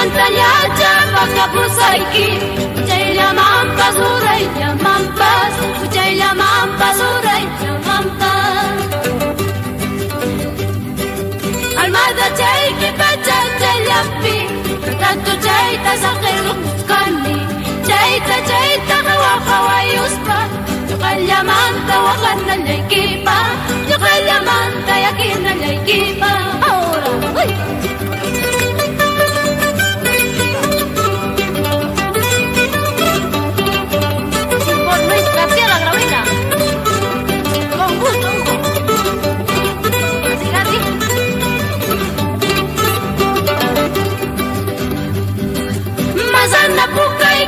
Pantalla Pacapusayki, Chayla Mampas, Urayla Mampas, Chayla Mampas, Urayla Mampas. Almada Chayki Pacha Chayapi, Tanto Chayta Sakir Muskani, Chayta Hawayuspa, Yukalla Manta Wakana Lekipa, Yukalla Manta Yakina Lekipa. Ahora, uy.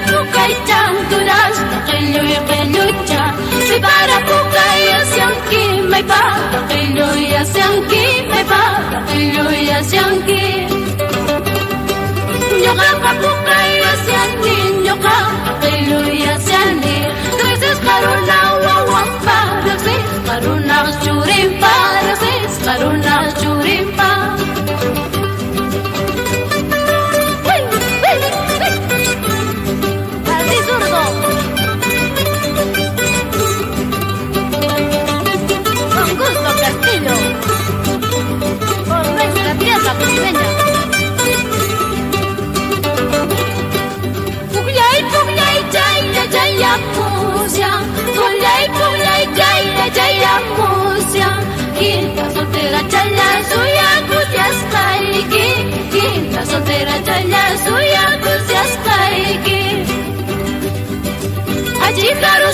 Pukay chanturas, qillucha, sipara pukay asyanki, may pa, qilluy asyanki, may pa, qilluy asyanki. Nyoka ka pukay asyani, nyoka, qilluy asyani, tuises karuna wawampa, raksis karuna churimpa, raksis karuna churimpa. Quinta soltera chaya suya kutyas kaiki, quinta soltera chaya suya kutyas kaiki. Allí claro